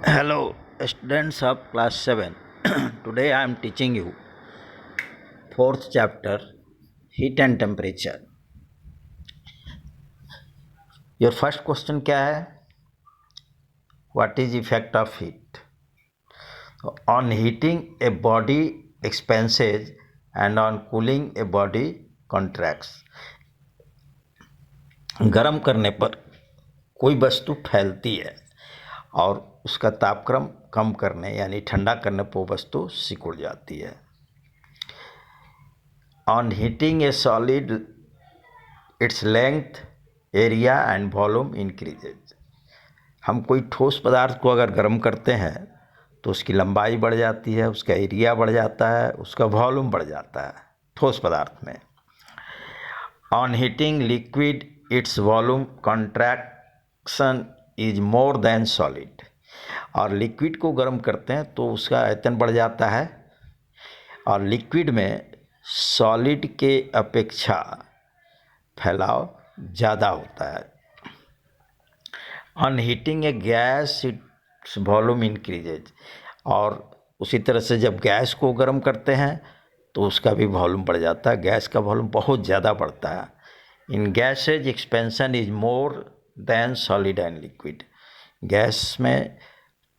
Hello, students of class 7. Today I am teaching you fourth chapter, heat and temperature. Your first question क्या है? What is effect of heat? On heating a body expands and on cooling a body contracts. गर्म करने पर कोई वस्तु फैलती है और उसका तापक्रम कम करने यानी ठंडा करने पर वो वस्तु सिकुड़ जाती है. On heating a solid, its length, area and volume increases. हम कोई ठोस पदार्थ को अगर गर्म करते हैं तो उसकी लंबाई बढ़ जाती है, उसका एरिया बढ़ जाता है, उसका वॉल्यूम बढ़ जाता है ठोस पदार्थ में. On heating liquid its volume contraction is more than solid. और लिक्विड को गर्म करते हैं तो उसका आयतन बढ़ जाता है और लिक्विड में सॉलिड के अपेक्षा फैलाव ज़्यादा होता है. On heating a gas its volume increases. और उसी तरह से जब गैस को गर्म करते हैं तो उसका भी वॉल्यूम बढ़ जाता है, गैस का वॉल्यूम बहुत ज़्यादा बढ़ता है. In gases expansion is more than solid and liquid. Gas में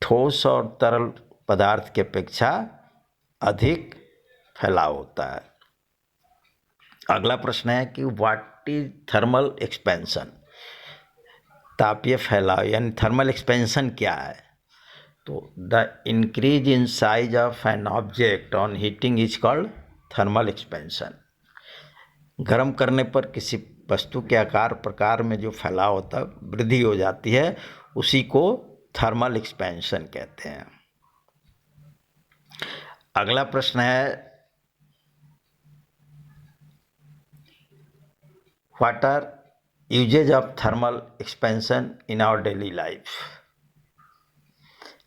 ठोस और तरल पदार्थ की अपेक्षा अधिक फैलाव होता है. अगला प्रश्न है कि व्हाट इज थर्मल एक्सपेंशन. तापीय फैलाव यानी थर्मल एक्सपेंशन क्या है? तो the increase in size of an object on heating is called thermal expansion. गर्म करने पर किसी वस्तु के आकार प्रकार में जो फैलाव होता है, वृद्धि हो जाती है, उसी को थर्मल एक्सपेंशन कहते हैं. अगला प्रश्न है what are uses of thermal expansion in our daily life.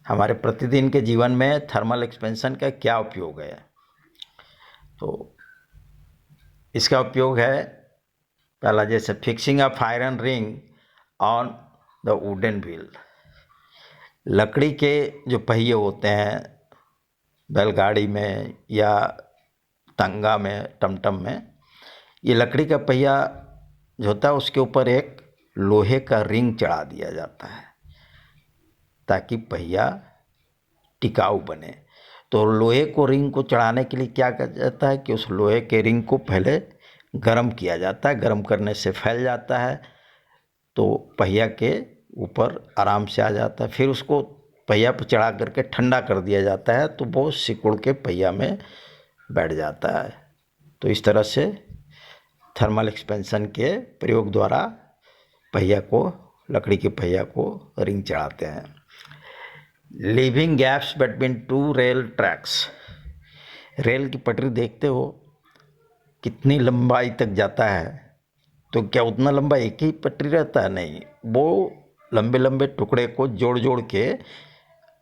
हमारे प्रतिदिन के जीवन में थर्मल एक्सपेंशन का क्या उपयोग है? तो इसका उपयोग है पहला, जैसे fixing of iron ring on the wooden wheel. लकड़ी के जो पहिए होते हैं बैलगाड़ी में या तंगा में, टमटम में, ये लकड़ी का पहिया जो होता है उसके ऊपर एक लोहे का रिंग चढ़ा दिया जाता है ताकि पहिया टिकाऊ बने. तो लोहे को रिंग को चढ़ाने के लिए क्या किया जाता है कि उस लोहे के रिंग को पहले गर्म किया जाता है. गर्म करने से फैल जाता है तो पहिया के ऊपर आराम से आ जाता है. फिर उसको पहिया पर चढ़ा करके ठंडा कर दिया जाता है तो वो सिकुड़ के पहिया में बैठ जाता है. तो इस तरह से थर्मल एक्सपेंशन के प्रयोग द्वारा पहिया को, लकड़ी के पहिया को रिंग चढ़ाते हैं. Living gaps between two rail tracks. Rail की पटरी देखते हो कितनी लंबाई तक जाता है, तो क्या उतना लंबा एक ही पटरी रहता है? नहीं, वो लंबे लंबे टुकड़े को जोड़ जोड़ के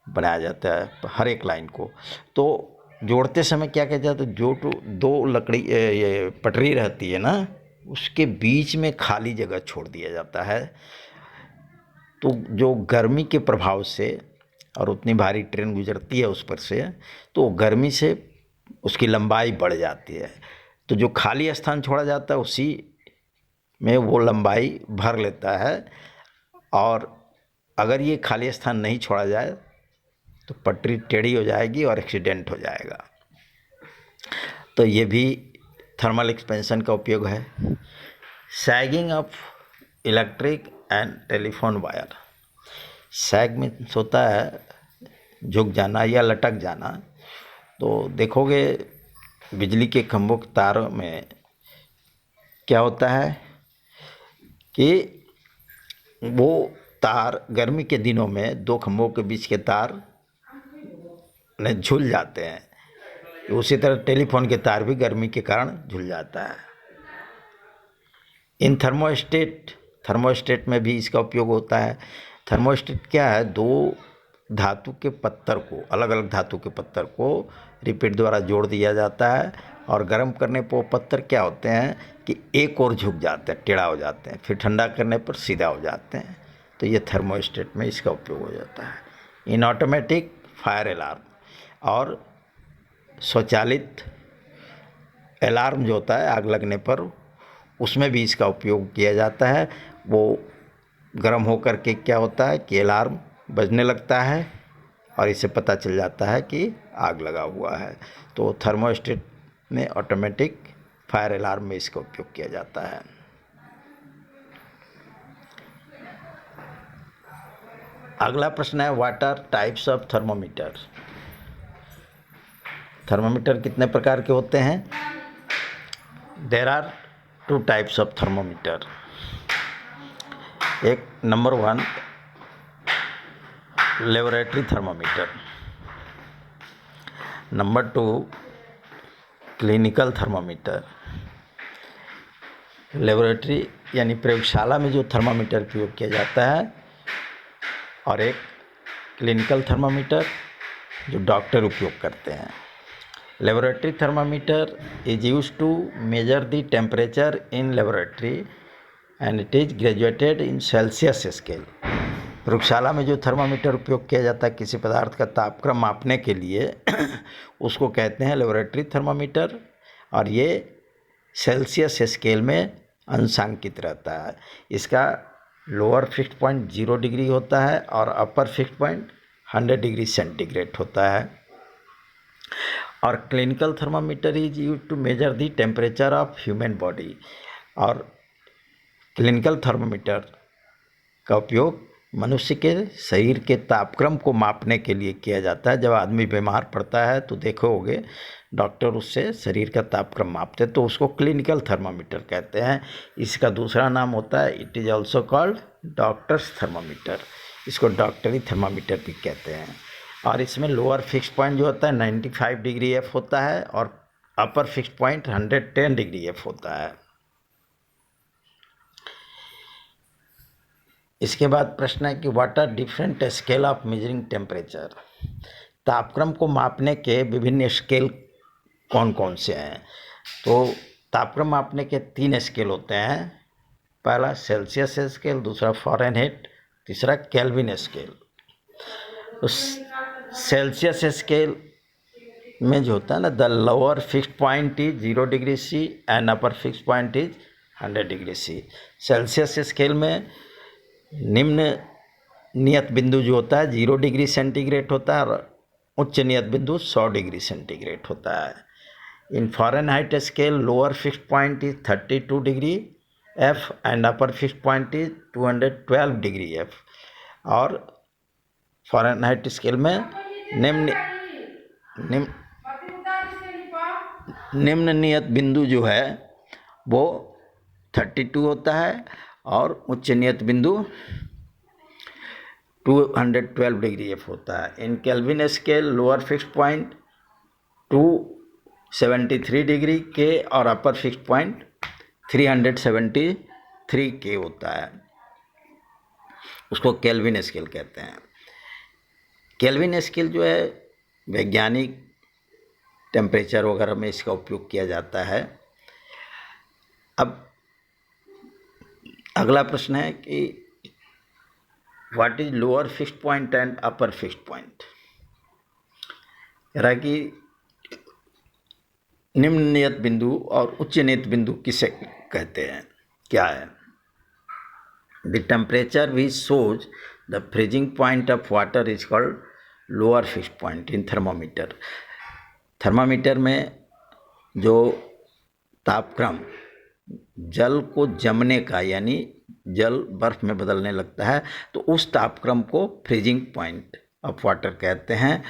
बनाया जाता है हर एक लाइन को. तो जोड़ते समय क्या किया जाता है, जो दो लकड़ी ये पटरी रहती है ना, उसके बीच में खाली जगह छोड़ दिया जाता है. तो जो गर्मी के प्रभाव से, और उतनी भारी ट्रेन गुजरती है उस पर से, तो गर्मी से उसकी लंबाई बढ़ जाती है. तो जो खाली स्थान छोड़ा जाता है उसी में वो लंबाई भर लेता है. और अगर ये खाली स्थान नहीं छोड़ा जाए तो पटरी टेढ़ी हो जाएगी और एक्सीडेंट हो जाएगा. तो ये भी थर्मल एक्सपेंशन का उपयोग है. Sagging of electric and telephone wire. Sag में होता है झुक जाना या लटक जाना. तो देखोगे बिजली के खंभों के तारों में क्या होता है कि वो तार गर्मी के दिनों में दो खंभों के बीच के तार ने झूल जाते हैं. उसी तरह टेलीफोन के तार भी गर्मी के कारण झूल जाता है. इन थर्मोस्टेट में भी इसका उपयोग होता है. थर्मोस्टेट क्या है, दो धातु के पत्थर को, अलग अलग धातु के पत्थर को रिपीट द्वारा जोड़ दिया जाता है और गर्म करने पर वो पत्थर क्या होते हैं कि एक और झुक जाते हैं, टेढ़ा हो जाते हैं, फिर ठंडा करने पर सीधा हो जाते हैं. तो ये थर्मोस्टेट में इसका उपयोग हो जाता है. इन ऑटोमेटिक फायर अलार्म। और स्वचालित अलार्म जो होता है आग लगने पर, उसमें भी इसका उपयोग किया जाता है। वो गर्म होकर के क्या होता है कि अलार्म बजने लगता है और इसे पता चल जाता है कि आग लगा हुआ है। तो थर्मोस्टेट में ऑटोमेटिक फायर अलार्म में इसका उपयोग किया जाता है। अगला प्रश्न है, what are types of thermometer. Thermometer कितने प्रकार के होते हैं? There are two types of thermometer. एक number 1 laboratory thermometer, number 2 clinical thermometer. Laboratory यानी प्रयोगशाला में जो थर्मामीटर प्रयोग किया जाता है, और एक क्लिनिकल थर्मामीटर जो डॉक्टर उपयोग करते हैं। Laboratory thermometer is used to measure the temperature in laboratory and it is graduated in Celsius scale. प्रयोगशाला में जो थर्मामीटर उपयोग किया जाता है किसी पदार्थ का तापक्रम मापने के लिए उसको कहते हैं लेबोरेटरी थर्मामीटर, और ये सेल्सियस स्केल में अंशांकित रहता है। इसका लोअर फिक्स्ड पॉइंट 0 डिग्री होता है और upper fixed point 100 degree centigrade होता है। और clinical thermometer is use to measure the temperature of human body. और क्लिनिकल थर्मामीटर का उपयोग मनुष्य के शरीर के तापक्रम को मापने के लिए किया जाता है। जब आदमी बीमार पड़ता है तो देखोगे डॉक्टर उससे शरीर का तापक्रम मापते, तो उसको क्लिनिकल थर्मामीटर कहते हैं। इसका दूसरा नाम होता है, it is also called doctors thermometer. इसको डॉक्टरी थर्मामीटर भी कहते हैं। और इसमें लोअर फिक्स पॉइंट जो होता है 95 डिग्री एफ होता है और upper fix point 110 degree F होता है। इसके बाद प्रश्न है कि what are different scale of measuring temperature. तापक्रम को मापने के विभिन्न स्केल कौन कौन से हैं? तो तापक्रम मापने के 3 स्केल होते हैं। पहला सेल्सियस स्केल, दूसरा फ़ारेनहाइट, तीसरा केल्विन स्केल। तो सेल्सियस स्केल में जो होता है ना, the lower fixed point is 0 degree C and upper fixed point is 100 degree C. Celsius scale में निम्न नियत बिंदु जो होता है 0 डिग्री सेंटीग्रेड होता है और उच्च नियत बिंदु 100 डिग्री सेंटीग्रेड होता है। In Fahrenheit scale lower fixed point is 32 degree F and upper fixed point is 212 degree F. और फ़ारेनहाइट स्केल में निम्न नियत बिंदु जो है वो 32 होता है और उच्च नियत बिंदु 212 डिग्री एफ होता है। In Kelvin scale lower fixed point 273 degree K और अपर फिक्स्ड पॉइंट 373 के होता है। उसको केल्विन स्केल कहते हैं। केल्विन स्केल जो है वैज्ञानिक टेम्परेचर वगैरह में इसका उपयोग किया जाता है। अब अगला प्रश्न है कि what is lower fixed point and upper fixed point. कह रहा है कि निम्न नियत बिंदु और उच्च नियत बिंदु किसे कहते हैं, क्या है? The temperature which shows the freezing point of water is called lower fixed point in thermometer. Thermometer में जो तापक्रम जल को जमने का, यानी जल बर्फ में बदलने लगता है, तो उस तापक्रम को फ्रीजिंग पॉइंट ऑफ वाटर कहते हैं।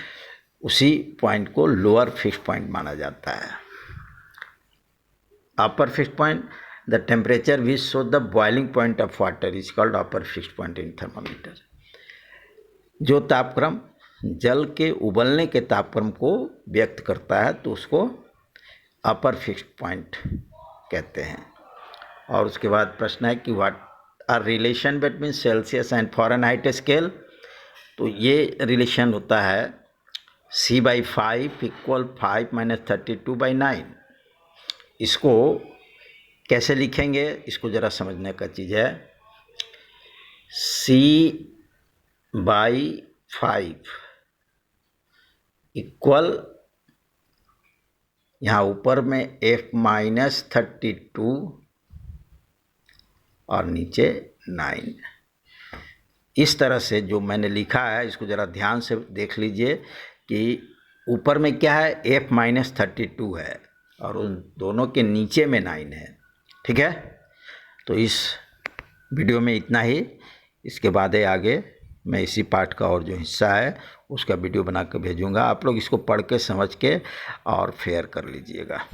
उसी पॉइंट को लोअर फिक्स्ड पॉइंट माना जाता है। Upper fixed point, the temperature which show the boiling point of water is called upper fixed point in thermometer. जो तापक्रम जल के उबलने के तापक्रम को व्यक्त करता है तो उसको अपर फिक्स्ड पॉइंट कहते हैं। और उसके बाद प्रश्न है कि what are relation between Celsius and Fahrenheit scale. तो ये रिलेशन होता है C/5 = 5 - 32/9। इसको कैसे लिखेंगे, इसको ज़रा समझने का चीज़ है। C/5 5 इक्वल, यहाँ ऊपर में F-32 और नीचे 9। इस तरह से जो मैंने लिखा है इसको ज़रा ध्यान से देख लीजिए कि ऊपर में क्या है, F-32 है और उन दोनों के नीचे में 9 है। ठीक है, तो इस वीडियो में इतना ही। इसके बाद आगे मैं इसी पार्ट का और जो हिस्सा है उसका वीडियो बना कर भेजूँगा। आप लोग इसको पढ़ के समझ के और फेयर कर लीजिएगा।